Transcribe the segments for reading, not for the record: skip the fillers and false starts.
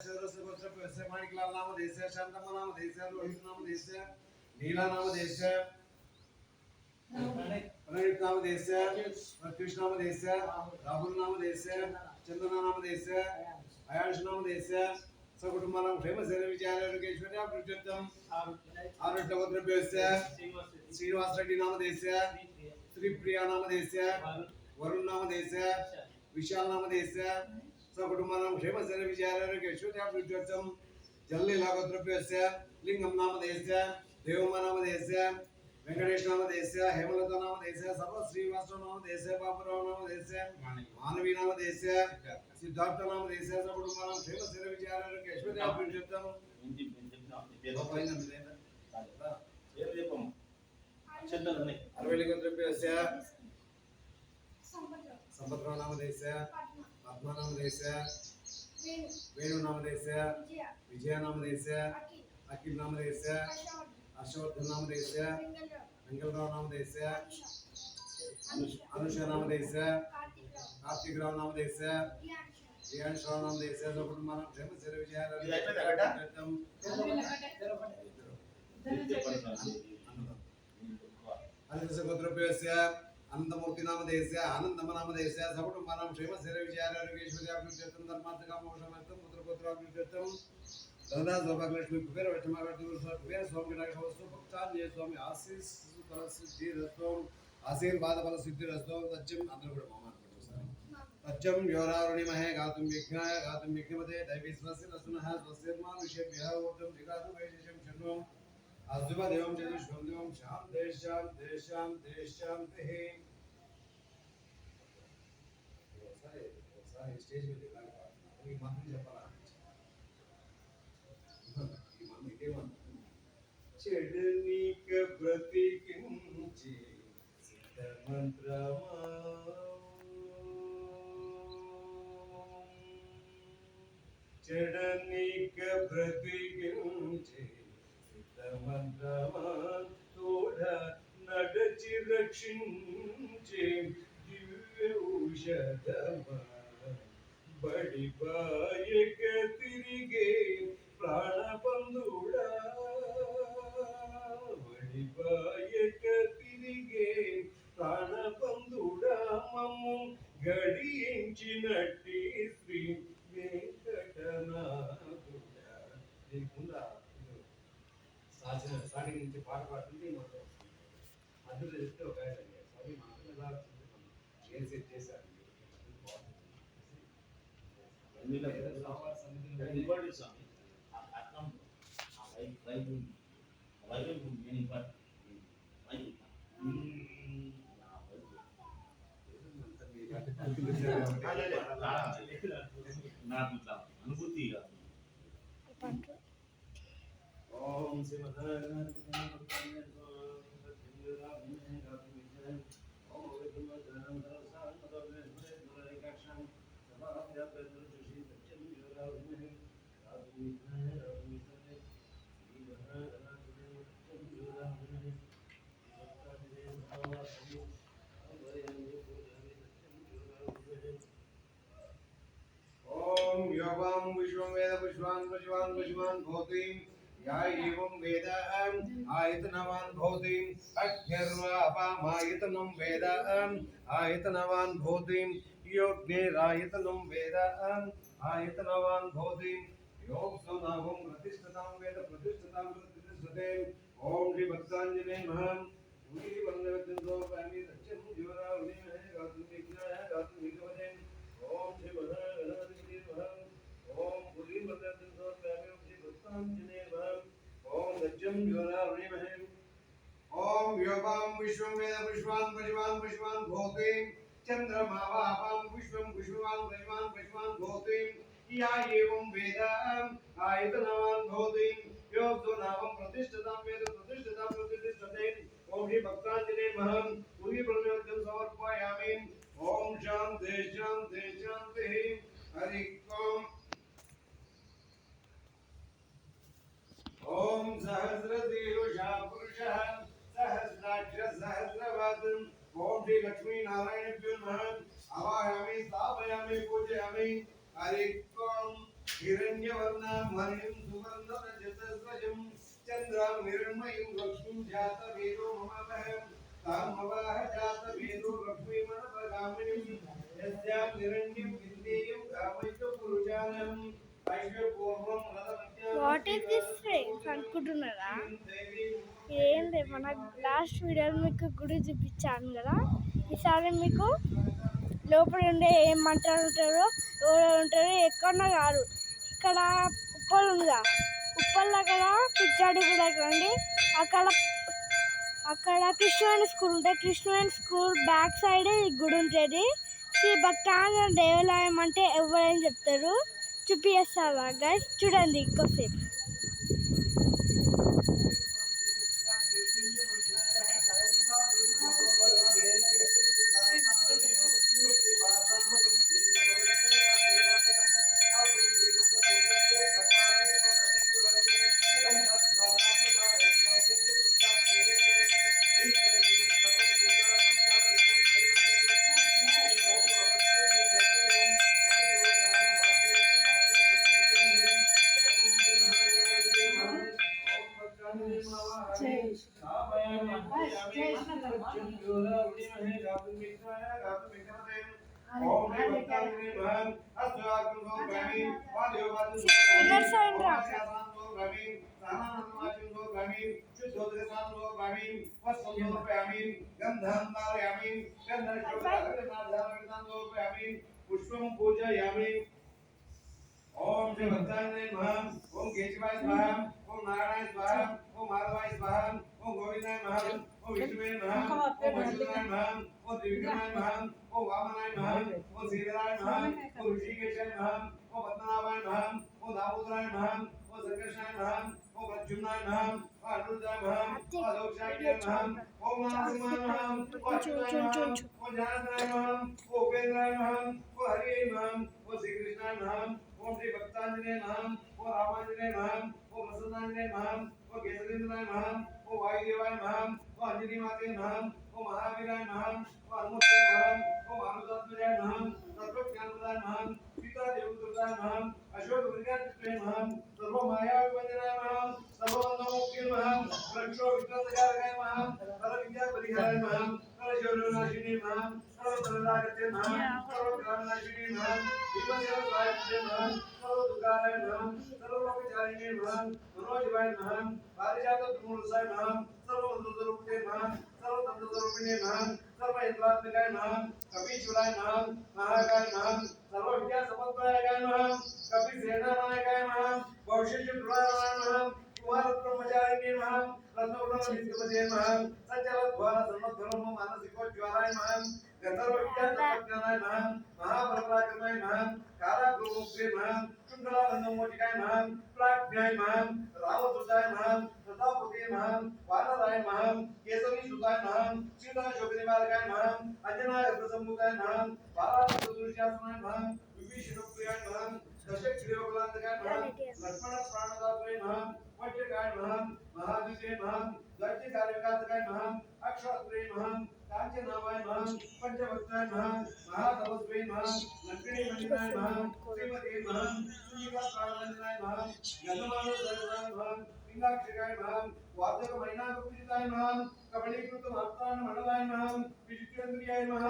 माणिकलाल नाम देश शांतम्मा नाम देश रोहित नाम देश नीला नाम देश प्रणीत नाम देश प्रत्युष नाम देश राहुल नाम देश चंदना नाम देश अयांश नाम देश सकुटुंबा नाम फेमस विजय लोकेश्वरी प्रत्युत्तम आरुष्टवद्रव्यस्य श्रीनिवास रेड्डी नाम देश श्री प्रिया नाम देश वरुण नाम देश विशाल नाम देश सकुटुंबानां क्षेमस्य विजयारोग्यैश्वर्या प्रत्यर्थं जल्लीलागोत्रप्यस्य लिंगं नामधेयस्य देवमा नामधेयस्य वेंकटेश नामधेयस्य हेमलता नामधेयस्य सर्वश्रीवासव नामधेयस्य बाबुराव नामधेयस्य मानवी नामधेयस्य सिद्धार्थ नामधेयस्य सकुटुंबानां क्षेमस्य विजयारोग्यैश्वर्या प्रत्यर्थं अर्वेलिगोत्रप्यस्य संपत्राव नामधेयस्य आत्मा नाम देश वेणु नाम देश विजय नाम देश अखिल नाम देश हर्षवर्धन नाम देश मंगलराव नाम देश अनुषा नाम देश कार्तिक राव नाम देश रियांश राव नाम देश सकुटुंबानां क्षेमस्य विजय गोत्रप्यस्य अनंतमूर्ति नाम देश आनंदम नाम देश सकुटुंबानां क्षेमस्य विजयारोग्यैश्वर्या प्रत्यर्थं धर्मार्थकामोक्षार्थं पुत्रपुत्राभिवृद्ध्यर्थं गंगा सौभाग्यलक्ष्मी कुबेर वैष्णवागर्तुर्सुभेर स्वामी गणेशवस्तु भक्तान्ये स्वामी आशीष फलसिद्धिरस्तु आशीर्वाद फलसिद्धिरस्तु तज्जं अंदर కూడా మామ तज्जं योरारुणिमहे गातुं यज्ञमते दैवी स्वस्य नसुनः स्वस्यर्मा विषयभ्यः ऊर्ध्वं जिगातु वैशेषं शन्नो अद्भुत देवं जगदीश्वरं देवं शाम देशाम ते सारे स्टेज में दिखा ये मंत्र जपला ये मंत्र के मंत्र चढ़निक प्रतिकिंचे सिद्ध मंत्रमा चढ़निक प्रतिकिंचे मंत्रमान तोड़ा नडची रक्षिंचे दिव्य औषधमा बड़ी बायक तिरिगे प्राणबंधुड़ा बड़ी बायक तिरिगे प्राणबंधुड़ा मम्मु गडियिंचिनट्टी श्री वेंकटनाथुड़ा देखुंदा स्टार्टिंग నుంచి పాట పాడుతుంటే మొత్తం అందులో చెప్తే ఒక ఆయన సారీ మాత్రం ఎలా షేర్ సెట్ చేశారు నిలబడి స్వామి అర్థం వైపు మెనీ బట్ నాకు అనుభూతి ओम योगम विश्वं वेद पुष्पान् भवति या एवं वेद आयतनवान् भवति अग्निर्वापामायतनं वेद आयतनवान् भवति योग्नेरायतनं वेद आयतनवान् भवति योगसोनावं प्रतिष्ठतां वेद प्रतिष्ठतां प्रतिष्ठते ओम श्री भक्तांजनेय नमः उन्हीं वंदनवत्यं तो पामि सत्यं जीवरा उन्हीं में गातुं विज्ञाय गातुं विद्वते ओम श्री गणपति नमः ओम पुरी वंदनवत्यं तो पामि श्री भक्तांजनेय नमः ओम सत्यं जीवरा उन्हीं में ओम योगं विश्वं वेद पुष्पान् भवति चंद्रमा वापां पुष्पं पुष्पवान् भवति या एवं वेद आयतनवान् भवति योगो नामं प्रतिष्ठितां वेद प्रतिष्ठितां प्रतिष्ठते ओम श्री भक्तांजनेय नमः पूरी प्रणवत्यं समर्पयामि ओम शांति शांति शांति हरि ओम सहस्रशीर्षा पुरुषः सहस्राक्ष सहस्रवदन् ओम श्री लक्ष्मी नारायणभ्यो नमः आवाहयामि स्थापयामि पूजयामि हरि ओम हिरण्यवर्णं భావనాం హరిం సువర్ణ జతస్వజం చంద్రం నిర్మయం లక్ష్మీం జాత వేదో మమవహం కామవాహ జాత వేదో లక్ష్మీమన పగామినిం యస్యాం నిరణ్యం విందేయం కామైక పురుషానం ఐశ్వర్యపూర్వం వాట్ ఈస్ దిస్ ఫ్రెండ్స్ అనుకుంటున్నారా? ఏంది మన లాస్ట్ వీడియోలో మీకు గుడి చూపించాను కదా, ఈసారి మీకు లోపల ఉండే ఏం మంటలు ఉంటారో ఎవరు ఉంటారో ఎక్కడన్నా కాదు, ఇక్కడ ఉప్పల్ ఉందిగా, ఉప్పల్ దగ్గర పిచ్చాడి గుడి దగ్గర అండి. అక్కడ కృష్ణవేణి స్కూల్ ఉంటుంది. కృష్ణవేణి స్కూల్ బ్యాక్ సైడ్ ఈ గుడి ఉంటుంది. శ్రీ భక్తాంజనేయ దేవాలయం అంటే ఎవరైనా చెప్తారు. చూపిస్తావా గైస్, చూడండి ఇంకోసేపు. पुष्पं पूजयामि। ओम श्री भक्तांजने नमः। ओम केशवाय स्वाहा। ओम नारायणाय स्वाहा। ओम माधवाय स्वाहा। ओम गोविंदाय नमः। ओम विष्णुवे नमः। ओम वैष्णवाय नमः। ओम त्रिविक्रमाय नमः। ओम वामनाय नमः। ओम श्रीधराय नमः। ओम ऋषिकेशाय नमः। ओम पद्मनाभाय नमः। ओम दामोदराय नमः। ओम संकर्षणाय नमः। ओम प्रद्युम्नाय नमः। ओम अनिरुद्धाय नमः। ओम अलोक्याय नमः। ओम नारायणाय नमः। ओम अच्युताय नमः। ओम ज्ञानदाय नमः। ओम उपेन्द्राय नमः। ओम हरिये नमः। ओम श्री कृष्णाय नमः। ओम श्री भक्तांजने नमः। ओम रामांजने नमः। ओम प्रसन्नांजने नमः। ओम केसरींद्राय नमः। ओम वायुदेवाय नमः। ओम अंजनी माते नमः। ओम महावीराय नमः। ओम हनुमते नमः। ओम आनुदात्मजाय नमः। सर्वज्ञानप्रदाय नमः। सीता देवदूताय नमः। अशोक वृक्षाय नमः। सर्व माया विभंजनाय नमः। सर्वबंधमोक्षाय नमः। वृक्षो विक्रमजाय नमः। सर्व विद्या परिहाराय नमः। सर्व शौर्यनाशिनी नमः। सर्व बलदायते नमः। सर्व ग्रामनाशिनी नमः। विमलदेवाय नमः। सर्व दुर्गाय नमः। सर्व लोकचारिणे नमः। मनोजवाय नमः। पारिजात गुणसाय नमः। सर्व बंधुस्वरूपे नमः। सर्व तंत्रस्वरूपिणे नमः। सर्व यंत्रात्मकाय नमः। कपीश्वराय नमः। महाकाय नमः। सर्व विद्या समन्वयाय नमः। कपि सेनानायकाय नमः। भविष्य दुराय नमः। कुमार ब्रह्मचारिणे नमः। रत्नवृणविद्यमते नमः। सज्जल द्वार सर्वधर्म मानसिकोज्ज्वलाय नमः। गंधर्व विद्या तत्वज्ञानाय नमः। महापराक्रमाय नमः। कारागृहोक्ते नमः। शुक्लाबंधमोचिकाय नमः। प्राज्ञाय नमः। रामदूताय नमः। प्रतापते नमः। वानराय नमः। केसरी सुताय नमः। सीता शोकनिवारकाय नमः। अंजनाय रत्नसम्भूताय नमः। बालासुरशासनाय नमः। विभीषणप्रियाय नमः। दशग्रीवकुलान्तकाय नमः। लक्ष्मण प्राणदात्रे नमः। वज्रकाय नमः। महाद्विजे नमः। दैत्यकार्यकातकाय नमः। अक्षरात्रे नमः। कांचनाभाय नमः। पंचभक्ताय नमः। महातपस्वे नमः। लक्ष्मी मंदिराय नमः। श्रीमते नमः। सुनीता प्राणवंदनाय नमः। गंधमानोदराय नमः। पिंगाक्षकाय नमः। वाचक मैनाकपूजिताय नमः। कमलीकृत वाक्तान मंडलाय नमः। विचित्रेन्द्रियाय नमः।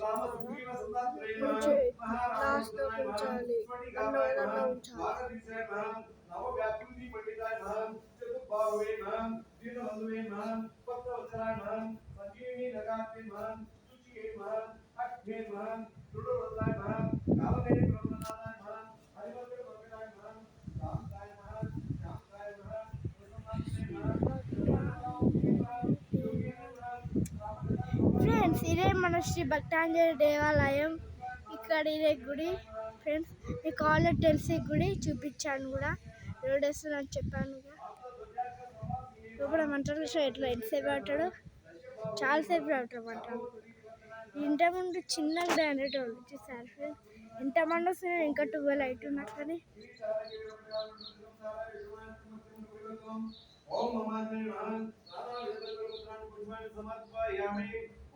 राम सुग्रीव संतात्रे नमः। महाराजोदनाय नमः। स्फटिकाय नमः। वागदीसाय नमः। नवव्याकृति पंडिताय नमः। चतुर्बाहुवे नमः। दीनबंधुवे नमः। भक्तवत्सलाय नमः। संजीवनी लगाते नमः। सुचिये नमः। अग्ने नमः। दृढ़व्रताय नमः। कालनेय ब्रह्मनाथाय नमः। हरिवंश ब्रह्मनाथाय नमः। रामकाय नमः। श्यामकाय नमः। प्रसन्नाय नमः। ఫ్రెండ్స్ ఇదే మన శ్రీ భక్తాంజనేయ దేవాలయం. ఇక్కడ ఇదే గుడి ఫ్రెండ్స్, మీకు ఆల్రెడీ తెలిసి గుడి చూపించాను కూడా, రోడ్ వేస్తుందని చెప్పాను కూడా. లోపల మంటలు ఎట్లా ఎంతసేపు పట్టాడు, చాలాసేపు పడతాడు మంటలు. ఇంత ముందు చిన్నగా డాండేటోళ్ళు చూసారు ఫ్రెండ్స్, ఎంతమంది వస్తున్నారు, ఇంకా 12 అవుతున్నా కానీ. ओम नमः नारायण नारायण पुष्पाणि समर्पयामि।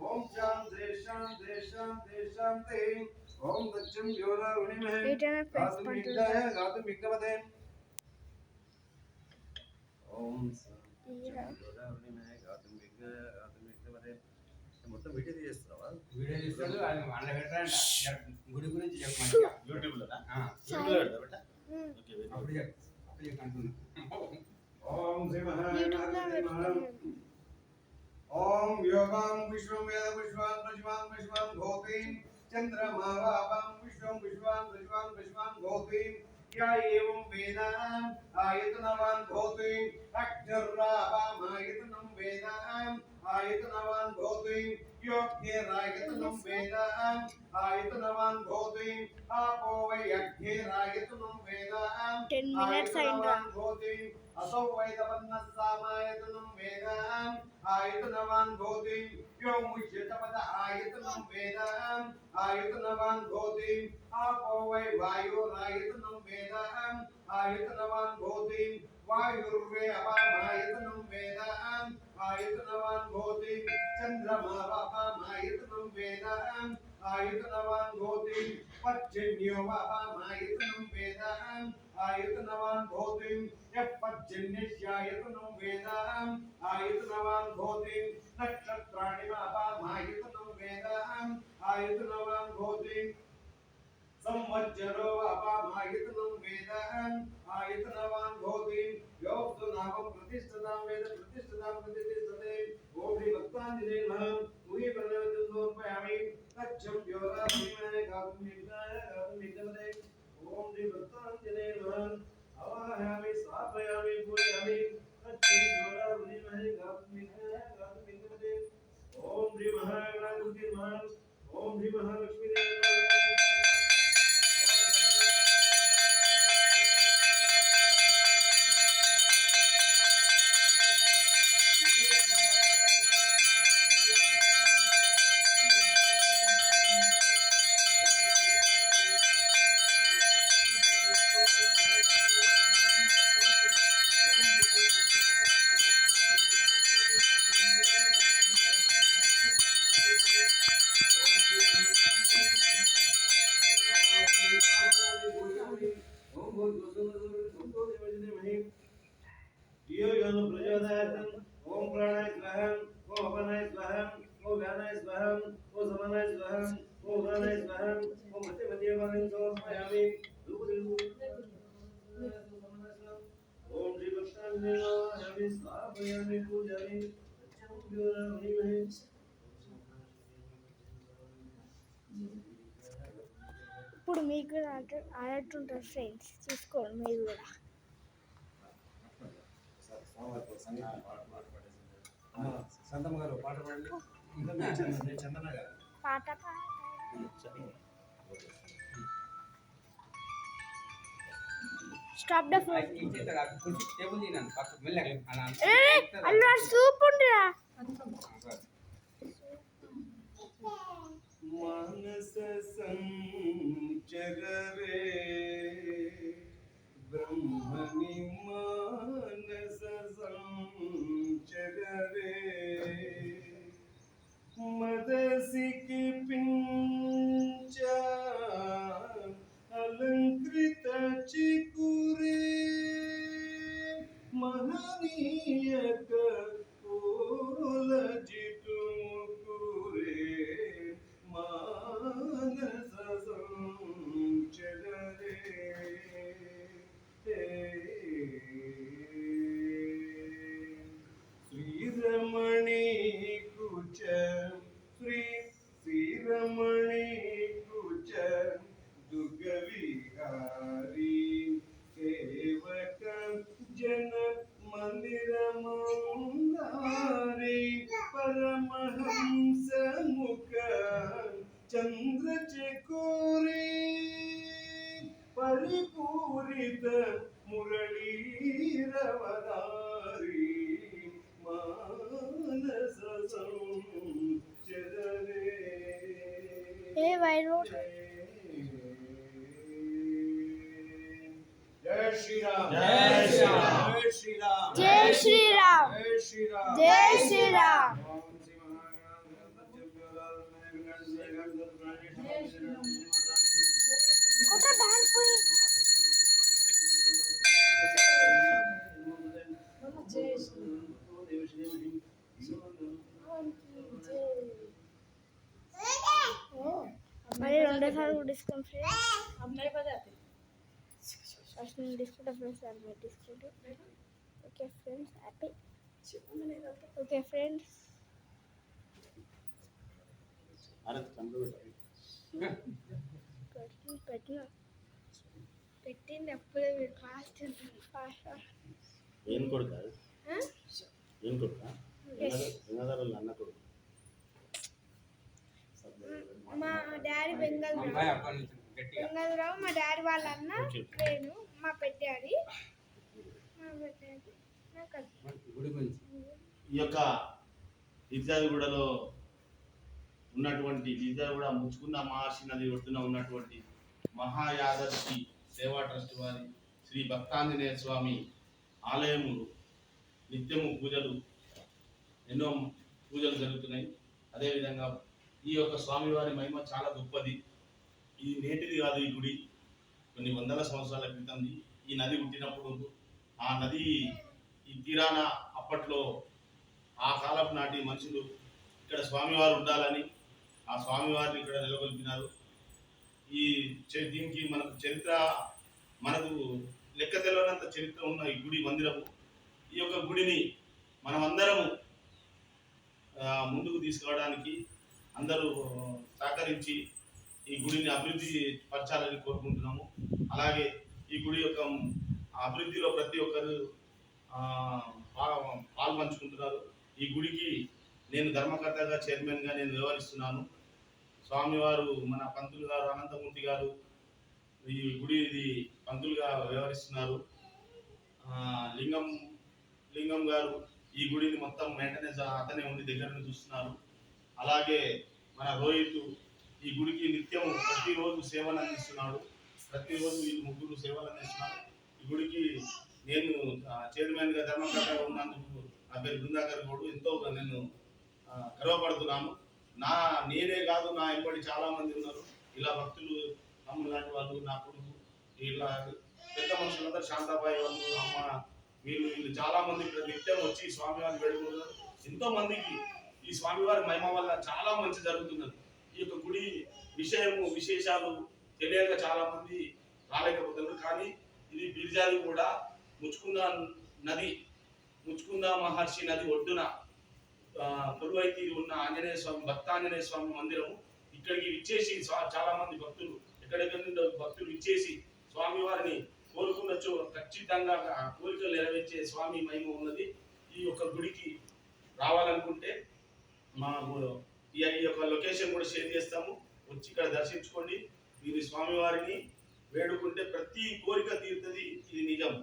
ओम शांति शांति शांति शांति। ओम दक्षिण ज्योतिर्विमहे गातुं विघ्नपते ఓం Yeah. మొత్తం వీడియో చేస్తున్నావా? వీడియో తీస్తాడు అది వాళ్ళ పెట్టారంట గుడి గురించి చెప్పు మంచిగా యూట్యూబ్లో Sorry. పెడతా Mm. ఓకే వెరీ అప్పుడు చెప్పు అప్పుడు చెప్పు అంటున్నా ఓం శ్రీ YouTube లో మహాగణాధిపతయే నమః. పెట్టుకున్నాను. ఓం యోగాం విశ్వం వేద విశ్వాన్ ప్రజ్వాన్ విశ్వాన్ భూతిం చంద్రమా వాపాం విశ్వం విశ్వాన్ ప్రజ్వాన్ విశ్వాన్ భూతిం యా ఏవం వేద ఆయతనవాన్ భూతిం అక్షరాపాం ఆయతనం వేద ఆయతనవాన్ భూతిం యోగ్యేరాయతనం వేద ఆయతనవాన్ భూతిం ఆపో వై అగ్నేరాయతనం వేద 10 minutes అయిందా? భూతిం असौ वैदवन्नस्सामायतनं वेद आयतनवान् भवति यो मुह्यतपद आयतनं वेद आयतनवान् भवति आपो वै वायुरायतनं वेद आयतनवान् भवति वायुर्वे अपामायतनं वेद आयतनवान् भवति चन्द्रमा अपामायतनं वेद आयतनवान् भवति पर्जन्यो अपामायतनं वेद आयतनवान् भवति यत्पज्जन्यस्यायतनं वेद आयतनवान् भवति नक्षत्राणि अपामायतनं वेद आयतनवान् भवति संवत्सरो अपामायतनं वेद आयतनवान् भवति योक्तुनामं प्रतिष्ठतां वेद प्रतिष्ठतां प्रतिष्ठते ओम श्री भक्तांजलि नमः मुहि प्रणवतं समर्पयामि तच्छं योगा भीमने गातुं निगमते ओम श्री भक्तांजलि नमः आवाहयामि स्थापयामि पूजयामि तच्छं योगा भीमने गातुं निगमते ओम श्री महागणाधिपतये नमः ओम श्री महालक्ष्मी देवी नमः ओम प्राणाय स्वाहा ओम अपानाय स्वाहा ओम व्यानाय स्वाहा ओम समानाय स्वाहा ओम उदानाय स्वाहा ओम मध्य मध्य वाणं समर्पयामि ओम श्री भक्तांजलि नमः स्थापयामि पूजयामि ఇప్పుడు మీకు కూడా ఆడట్టుంటారు ఫ్రెండ్స్ చూసుకోండి మీరు కూడా సంతమ్మ గారు పాట పాడండి చందన గారు పాట స్టాప్ ద ఫోన్ టేబుల్ తిన్నాను పక్కకు మెల్లగా అల్లు సూప్ ఉందిరా मानस संचररे ब्रह्मणि मानस संचररे मदसिकी पिंच अलंकृत चिकुरे महनीयक ओलजितु मुकुरे मानस संचररे श्रीरमणी कुच श्रीरमणी कुच दुर्गविहारी सेवक जन मंदिरमंदारी परमहंस मुख चंद्रचकोरी परिपूरित मुरलीरवदारी मानस संचररे ఏ వైరోడ్ जय श्री राम जय श्री राम। जय श्री राम జై శ్రీరామ్ जय श्री राम జై శ్రీరామ్ ओम श्री महागणाधिपतये ఒక బ్యాండ్ పోయి जय सारे को डिस्काउंट फ्रेंड्स अब मेरे को जाते फर्स्ट में डिस्काउंट फ्रेंड्स सारे में discount okay friends happy okay friends అరే కంప్యూటర్ పెట్టింది అప్పుడే మీరు ఫాస్ట్ ఉంటుంది ఫాస్ట్ ఏం కొడుకు కాదు ఏం కొడుక గంగాధర అన్న కొడుకు మా డాడీ బెంగళూరు అమ్మాయి అప్పటి నుంచి గట్టిగా బెంగళూరు మా డాడీ వాళ్ళ అన్న నేను మా పెట్టాడి నాకు గుడి గురించి ఈ యొక్క ఇర్జాదిగూడలో ఉన్నటువంటి ఇర్జాదిగూడ ముచ్చుకున్న మహర్షి నది ఒడ్డున ఉన్నటువంటి మహాయాదర్శి సేవా ట్రస్ట్ వారి శ్రీ భక్తాంజనేయ స్వామి ఆలయము నిత్యము పూజలు ఎన్నో పూజలు జరుగుతున్నాయి. అదేవిధంగా ఈ యొక్క స్వామివారి మహిమ చాలా గొప్పది. ఈ నేటిది కాదు, ఈ గుడి కొన్ని వందల సంవత్సరాల క్రితంది. ఈ నది పుట్టినప్పుడు ఆ నది ఈ తీరాన అప్పట్లో ఆ కాలపు నాటి మనుషులు ఇక్కడ స్వామివారు ఉండాలని ఆ స్వామివారిని ఇక్కడ నెలకొల్పినారు. ఈ దీనికి మనకు చరిత్ర, మనకు లెక్క తెలియనంత చరిత్ర ఉన్న ఈ గుడి మందిరము. ఈ యొక్క గుడిని మనమందరము ముందుకు తీసుకురావడానికి అందరూ సహకరించి ఈ గుడిని అభివృద్ధి పరచాలని కోరుకుంటున్నాము. అలాగే ఈ గుడి యొక్క అభివృద్ధిలో ప్రతి ఒక్కరు పాల్పంచుకుంటున్నారు. ఈ గుడికి నేను ధర్మకర్తగా చైర్మన్గా నేను వ్యవహరిస్తున్నాను. స్వామివారు మన పంతులు గారు అనంతమూర్తి గారు ఈ గుడి పంతులుగా వ్యవహరిస్తున్నారు. లింగం గారు ఈ గుడిని మొత్తం మెయింటెనెన్స్ అతనే ఉండి దగ్గర నుంచి చూస్తున్నారు. అలాగే మన రోహిత్ ఈ గుడికి నిత్యం ప్రతిరోజు సేవలు అందిస్తున్నాడు. ప్రతిరోజు ఈ ముగ్గురు సేవలు అందిస్తున్నారు. ఈ గుడికి నేను చైర్మన్గా ధర్మకర్తగా ఉన్నందుకు నా పేరు బృందాకర్ గౌడ్ ఎంతో నేను గర్వపడుతున్నాను. నేనే కాదు, నా ఎంబడి చాలా మంది ఉన్నారు. ఇలా భక్తులు తమ్ముడు లాంటి వాళ్ళు, నా కొడుకు, ఇలా పెద్ద మనుషులందరూ, శాంతాబాయి వాళ్ళు, అమ్మ, వీళ్ళు చాలా మంది నిత్యం వచ్చి స్వామివారిని వేడుకుంటున్నారు. ఎంతో మందికి ఈ స్వామివారి మహిమ వల్ల చాలా మంచి జరుగుతున్నది. ఈ యొక్క గుడి విశేషాలు తెలియక చాలా మంది రాలేకపోతున్నారు. కానీ ఇది బిర్జాది కూడా ముచ్చుకుంద మహర్షి నది ఒడ్డున కొలువైతీ ఉన్న ఆంజనేయ స్వామి, భక్తాంజనేయ స్వామి మందిరము. ఇక్కడికి ఇచ్చేసి చాలా మంది భక్తులు ఎక్కడెక్కడి నుండి భక్తులు ఇచ్చేసి స్వామివారిని కోరుకున్నచో ఖచ్చితంగా కోరికలు నెరవేర్చే స్వామి మహిమ ఉన్నది. ఈ యొక్క గుడికి రావాలనుకుంటే ఈ యొక్క లొకేషన్ కూడా షేర్ చేస్తాము. వచ్చి ఇక్కడ దర్శించుకోండి. మీరు స్వామివారిని వేడుకుంటే ప్రతి కోరిక తీరుతుంది. ఇది నిజం.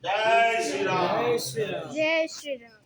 జై శ్రీరామ్. జై శ్రీరామ్.